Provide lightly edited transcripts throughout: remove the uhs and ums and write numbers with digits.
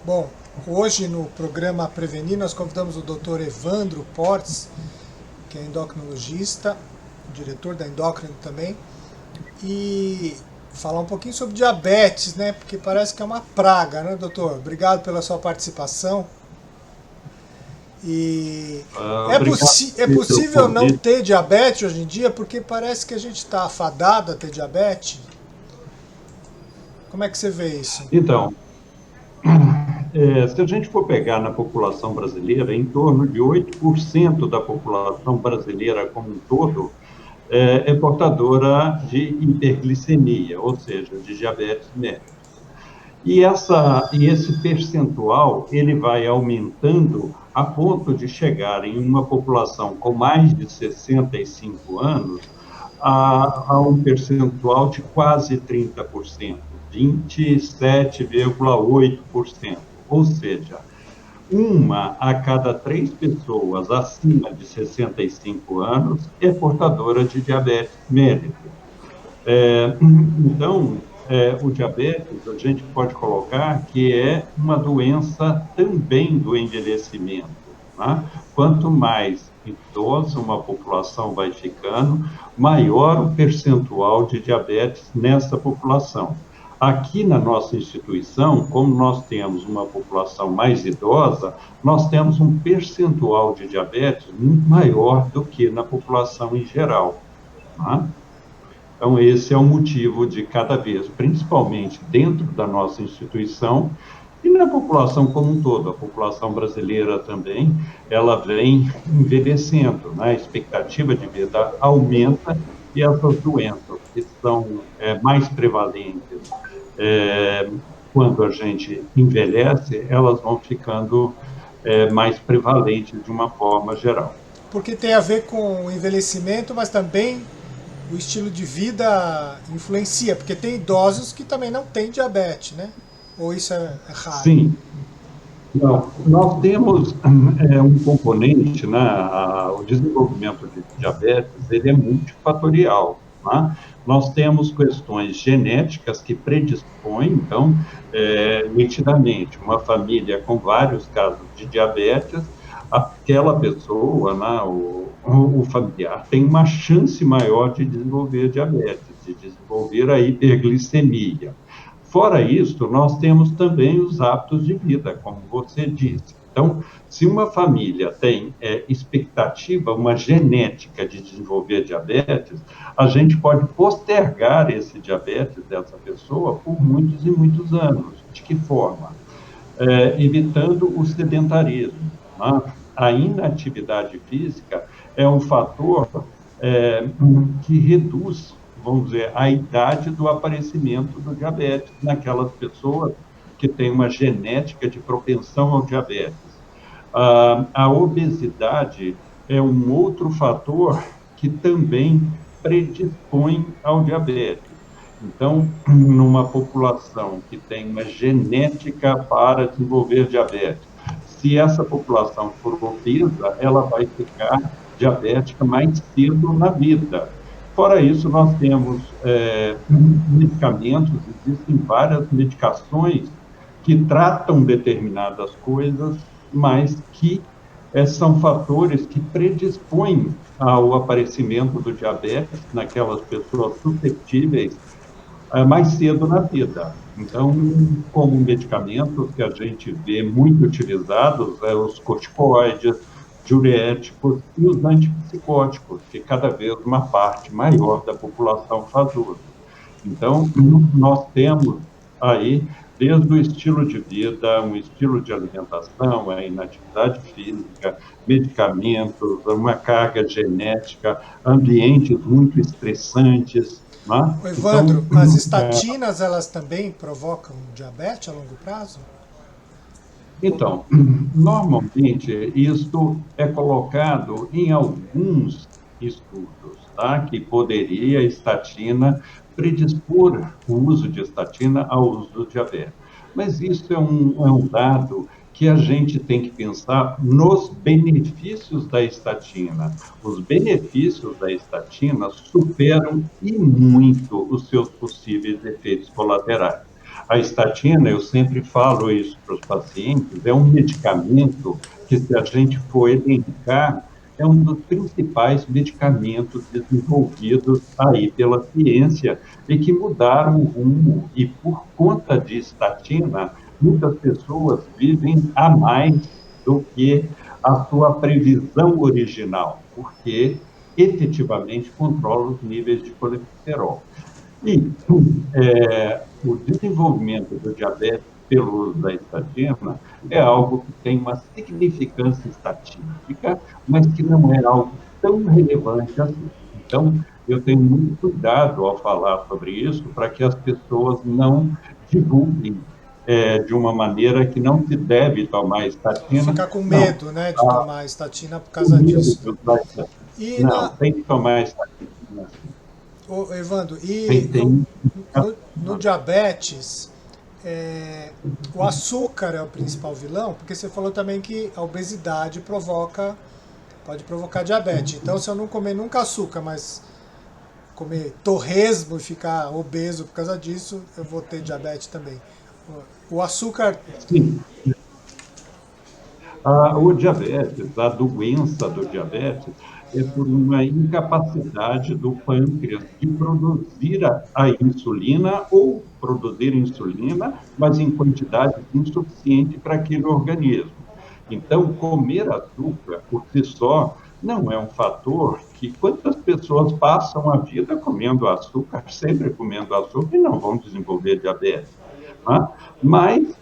Bom, hoje no programa Prevenir nós convidamos o Dr. Evandro Portes, que é endocrinologista, diretor da Endócrino também, e falar um pouquinho sobre diabetes, né? Porque parece que é uma praga, né, doutor? Obrigado pela sua participação. E Obrigado é pelo possível não convite. ter diabetes hoje em dia? Porque parece que a gente está afadado a ter diabetes. Como é que você vê isso? Então, se a gente for pegar na população brasileira, em torno de 8% da população brasileira como um todo é portadora de hiperglicemia, ou seja, de diabetes mellitus. E esse percentual ele vai aumentando a ponto de chegar em uma população com mais de 65 anos a um percentual de quase 30%, 27,8%. Ou seja, uma a cada três pessoas acima de 65 anos é portadora de diabetes mellitus. Então, o diabetes, a gente pode colocar que é uma doença também do envelhecimento, né? Quanto mais idosa uma população vai ficando, maior o percentual de diabetes nessa população. Aqui na nossa instituição, como nós temos uma população mais idosa, nós temos um percentual de diabetes muito maior do que na população em geral, né? Então, esse é o motivo de cada vez, principalmente dentro da nossa instituição e na população como um todo. A população brasileira também, ela vem envelhecendo, né? A expectativa de vida aumenta e essas doenças que são mais prevalentes quando a gente envelhece, elas vão ficando mais prevalentes de uma forma geral. Porque tem a ver com o envelhecimento, mas também o estilo de vida influencia, porque tem idosos que também não têm diabetes, né? Ou isso é raro? Sim, não, nós temos um componente, né, o desenvolvimento de diabetes, ele é multifatorial, né? Nós temos questões genéticas que predispõem, então, nitidamente, uma família com vários casos de diabetes, aquela pessoa, né, o familiar, tem uma chance maior de desenvolver diabetes, de desenvolver a hiperglicemia. Fora isso, nós temos também os hábitos de vida, como você disse. Então, se uma família tem expectativa, uma genética de desenvolver diabetes, a gente pode postergar esse diabetes dessa pessoa por muitos e muitos anos. De que forma? Evitando o sedentarismo, né? A inatividade física é um fator que reduz, vamos dizer, a idade do aparecimento do diabetes naquelas pessoas que têm uma genética de propensão ao diabetes. A obesidade é um outro fator que também predispõe ao diabetes. Então, numa população que tem uma genética para desenvolver diabetes, se essa população for obesa, ela vai ficar diabética mais cedo na vida. Fora isso, nós temos medicamentos, existem várias medicações que tratam determinadas coisas, mas que são fatores que predispõem ao aparecimento do diabetes naquelas pessoas suscetíveis mais cedo na vida. Então, como medicamentos que a gente vê muito utilizados, os corticoides, diuréticos e os antipsicóticos, que cada vez uma parte maior da população faz uso. Então, nós temos aí, desde o estilo de vida, um estilo de alimentação, a inatividade física, medicamentos, uma carga genética, ambientes muito estressantes, né? Ô Então, Evandro, as estatinas elas também provocam diabetes a longo prazo? então, normalmente isso é colocado em alguns estudos, tá? Que poderia a estatina predispor o uso de estatina ao uso do diabetes. Mas isso é um dado que a gente tem que pensar nos benefícios da estatina. Os benefícios da estatina superam e muito os seus possíveis efeitos colaterais. A estatina, eu sempre falo isso para os pacientes, é um medicamento que, se a gente for elencar, é um dos principais medicamentos desenvolvidos aí pela ciência e que mudaram o rumo. E por conta de estatina, muitas pessoas vivem a mais do que a sua previsão original, porque efetivamente controla os níveis de colesterol. E o desenvolvimento do diabetes pelo uso da estatina é algo que tem uma significância estatística, mas que não é algo tão relevante assim. Então, eu tenho muito cuidado ao falar sobre isso para que as pessoas não divulguem de uma maneira que não se deve tomar estatina. Ficar com Não, medo, né, de tomar estatina por o causa medo disso, de né? usar estatina. E Não, tem que tomar estatina. ô, Evandro, Tem no diabetes, o açúcar é o principal vilão, porque você falou também que a obesidade pode provocar diabetes. Então, se eu não comer nunca açúcar, mas comer torresmo e ficar obeso por causa disso, eu vou ter diabetes também. O açúcar. sim. O diabetes, a doença do diabetes, é por uma incapacidade do pâncreas de produzir a insulina ou produzir insulina, mas em quantidade insuficiente para aquele organismo. Então, comer açúcar por si só não é um fator que quantas pessoas passam a vida comendo açúcar, sempre comendo açúcar, e não vão desenvolver diabetes. Tá? Mas,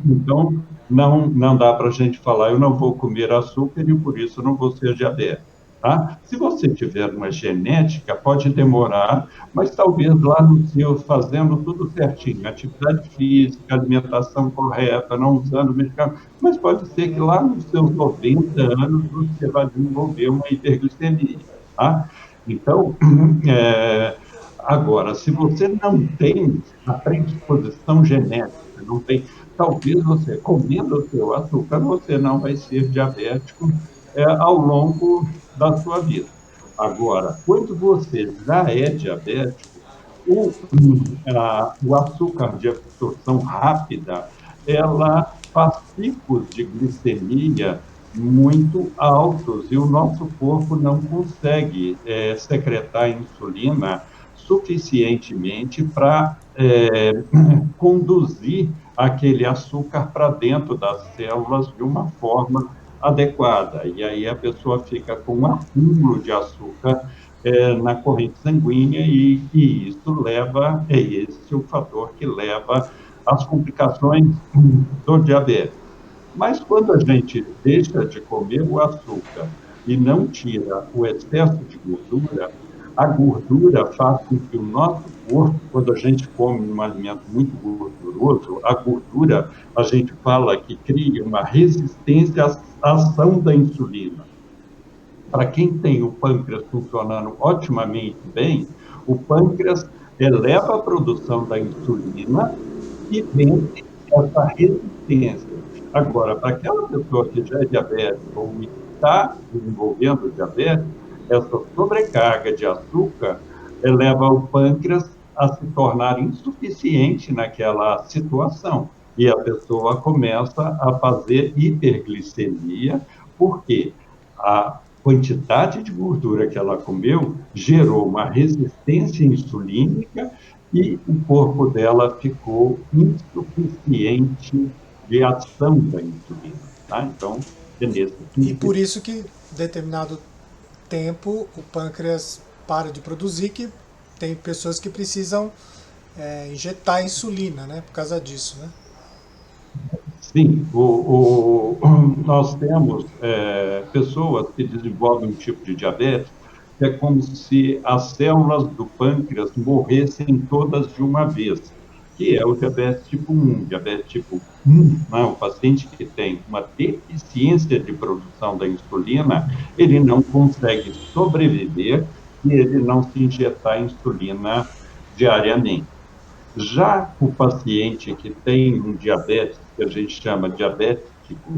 então, não dá para a gente falar, eu não vou comer açúcar e por isso não vou ser diabético. Tá? Se você tiver uma genética, pode demorar, mas talvez lá no seu, fazendo tudo certinho, atividade física, alimentação correta, não usando medicamento, mas pode ser que lá nos seus 90 anos você vai desenvolver uma hiperglicemia. Tá? Então, agora, se você não tem a predisposição genética, não tem, talvez você, comendo o seu açúcar, você não vai ser diabético ao longo da sua vida. Agora, quando você já é diabético, o açúcar de absorção rápida, ela faz picos de glicemia muito altos e o nosso corpo não consegue secretar insulina suficientemente para conduzir aquele açúcar para dentro das células de uma forma adequada. E aí a pessoa fica com um acúmulo de açúcar na corrente sanguínea e isso é esse o fator que leva às complicações do diabetes. Mas quando a gente deixa de comer o açúcar e não tira o excesso de gordura, a gordura faz com que o nosso corpo, quando a gente come um alimento muito gorduroso, a gordura, a gente fala que cria uma resistência à ação da insulina. Para quem tem o pâncreas funcionando otimamente bem, o pâncreas eleva a produção da insulina e vence essa resistência. Agora, para aquela pessoa que já é diabética ou está desenvolvendo diabetes, essa sobrecarga de açúcar leva o pâncreas a se tornar insuficiente naquela situação. E a pessoa começa a fazer hiperglicemia, porque a quantidade de gordura que ela comeu gerou uma resistência insulínica e o corpo dela ficou insuficiente de ação da insulina. Tá? Então, é nesse E por isso que, determinado tempo, o pâncreas para de produzir, que tem pessoas que precisam injetar insulina, né? Por causa disso, né? Sim, nós temos pessoas que desenvolvem um tipo de diabetes que é como se as células do pâncreas morressem todas de uma vez, que é o diabetes tipo 1. Diabetes tipo 1, né? O paciente que tem uma deficiência de produção da insulina, ele não consegue sobreviver se ele não se injetar insulina diariamente. Já o paciente que tem um diabetes, que a gente chama de diabetes tipo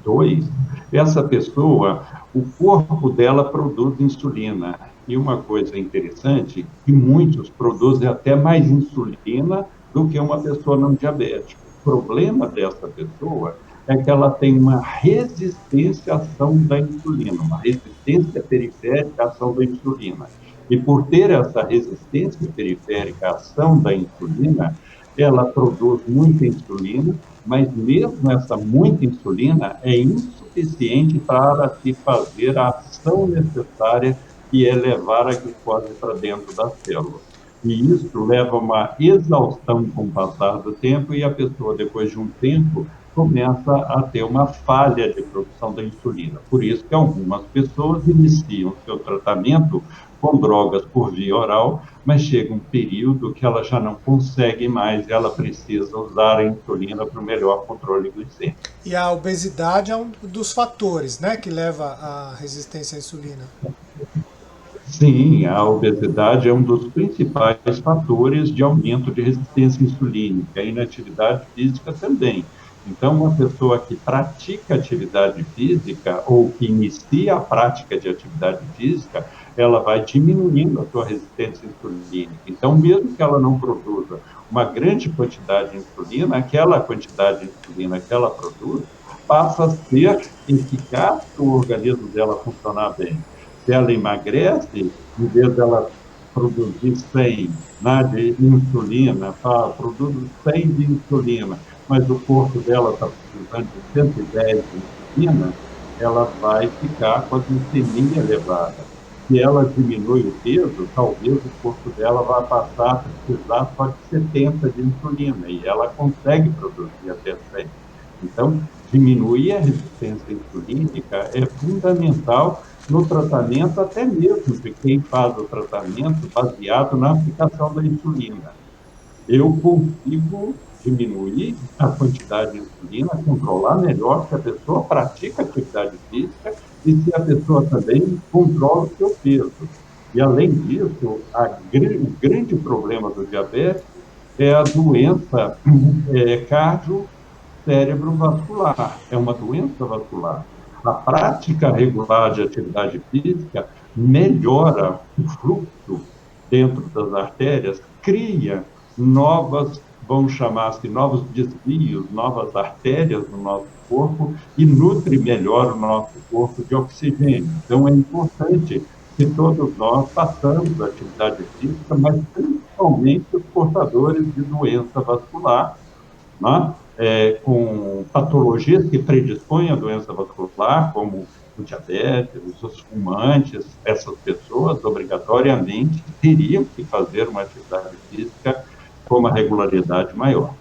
2, essa pessoa, o corpo dela produz insulina. E uma coisa interessante, que muitos produzem até mais insulina do que uma pessoa não diabética. O problema dessa pessoa é que ela tem uma resistência à ação da insulina, uma resistência periférica à ação da insulina. E por ter essa resistência periférica à ação da insulina, ela produz muita insulina, mas mesmo essa muita insulina é insuficiente para se fazer a ação necessária, que é levar a glicose para dentro da célula. E isso leva a uma exaustão com o passar do tempo e a pessoa, depois de um tempo, começa a ter uma falha de produção da insulina. Por isso que algumas pessoas iniciam seu tratamento com drogas por via oral, mas chega um período que ela já não consegue mais, ela precisa usar a insulina para o melhor controle glicêmico. E a obesidade é um dos fatores, né, que leva à resistência à insulina. Sim, a obesidade é um dos principais fatores de aumento de resistência insulínica, a inatividade física também. Então, uma pessoa que pratica atividade física ou que inicia a prática de atividade física, ela vai diminuindo a sua resistência insulínica. Então, mesmo que ela não produza uma grande quantidade de insulina, aquela quantidade de insulina que ela produz passa a ser eficaz para o organismo dela funcionar bem. Se ela emagrece, em vez dela produzir 100, né, de insulina, produz 100 de insulina, mas o corpo dela está precisando de 110 de insulina, ela vai ficar com a glicemia elevada. Se ela diminui o peso, talvez o corpo dela vá passar a precisar só de 70 de insulina, e ela consegue produzir até 100. Então, diminuir a resistência insulínica é fundamental no tratamento, até mesmo de quem faz o tratamento baseado na aplicação da insulina. Eu consigo diminuir a quantidade de insulina, controlar melhor se a pessoa pratica atividade física e se a pessoa também controla o seu peso. E, além disso, o grande problema do diabetes é a doença cardiocérebrovascular, é uma doença vascular. A prática regular de atividade física melhora o fluxo dentro das artérias, cria novas, vamos chamar assim, novos desvios, novas artérias no nosso corpo e nutre melhor o nosso corpo de oxigênio. Então, é importante que todos nós façamos atividade física, mas principalmente os portadores de doença vascular, né? Com patologias que predispõem à doença vascular, como o diabetes, os fumantes, essas pessoas obrigatoriamente teriam que fazer uma atividade física com uma regularidade maior.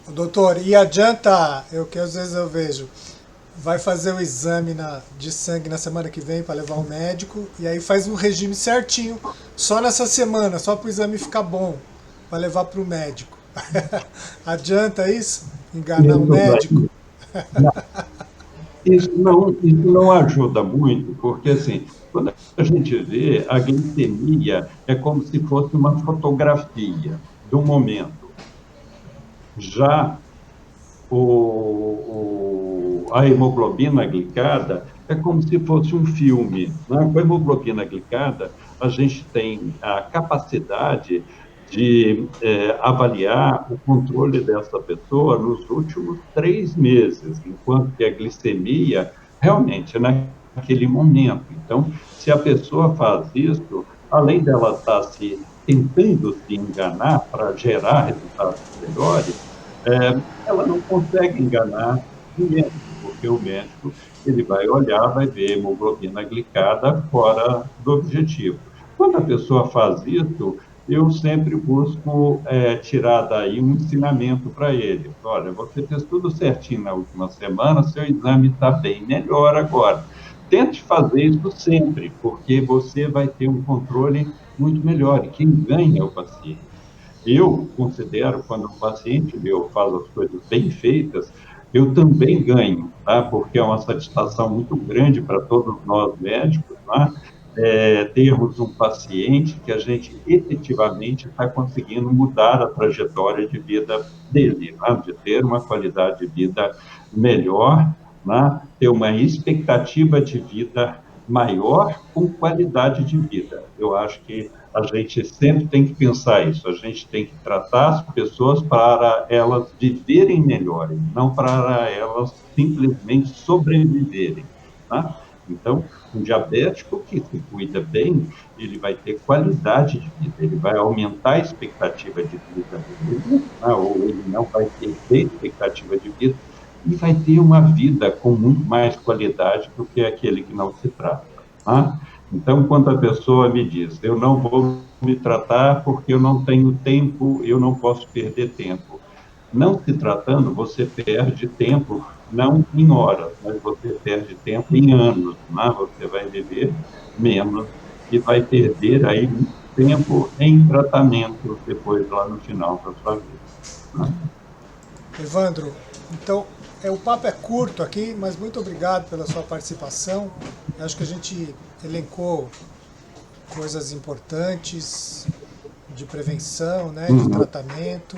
Doutor, e adianta, que às vezes eu vejo, vai fazer o exame de sangue na semana que vem para levar ao médico, e aí faz um regime certinho, só nessa semana, só para o exame ficar bom, para levar para o médico. Adianta isso? Enganar o médico? Isso não ajuda muito, porque assim, quando a gente vê, a glicemia é como se fosse uma fotografia do momento. Já a hemoglobina glicada é como se fosse um filme, né? Com a hemoglobina glicada, a gente tem a capacidade de avaliar o controle dessa pessoa nos últimos 3 meses, enquanto que a glicemia realmente é naquele momento. Então, se a pessoa faz isso, além dela estar tentando se enganar para gerar resultados melhores, ela não consegue enganar o médico, porque o médico ele vai olhar, vai ver hemoglobina glicada fora do objetivo. Quando a pessoa faz isso, eu sempre busco tirar daí um ensinamento para ele. Olha, você fez tudo certinho na última semana, seu exame está bem melhor agora. Tente fazer isso sempre, porque você vai ter um controle muito melhor, e quem ganha é o paciente. Eu considero, quando um paciente meu faz as coisas bem feitas, eu também ganho, tá? Porque é uma satisfação muito grande para todos nós médicos, tá? Termos um paciente que a gente efetivamente está conseguindo mudar a trajetória de vida dele, né? De ter uma qualidade de vida melhor, né? Ter uma expectativa de vida maior com qualidade de vida. Eu acho que a gente sempre tem que pensar isso, a gente tem que tratar as pessoas para elas viverem melhor, não para elas simplesmente sobreviverem, tá? Então, um diabético que se cuida bem, ele vai ter qualidade de vida, ele vai aumentar a expectativa de vida dele, tá? Ou ele não vai perder expectativa de vida, e vai ter uma vida com muito mais qualidade do que aquele que não se trata. Tá? Então, quando a pessoa me diz, eu não vou me tratar porque eu não tenho tempo, eu não posso perder tempo. Não se tratando, você perde tempo, não em horas, mas você perde tempo em anos. Né? Você vai viver menos e vai perder aí muito tempo em tratamento depois, lá no final da sua vida. Né? Evandro, então o papo é curto aqui, mas muito obrigado pela sua participação. Eu acho que a gente elencou coisas importantes de prevenção, né, de tratamento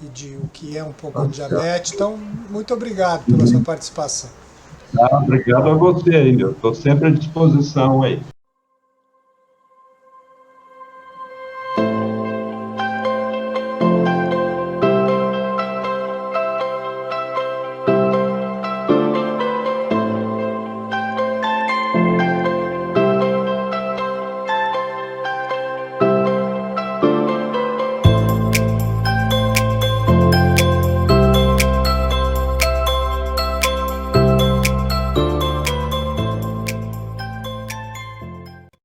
e de o que é um pouco de diabetes. Então, muito obrigado pela sua participação. Obrigado a você aí, eu estou sempre à disposição aí.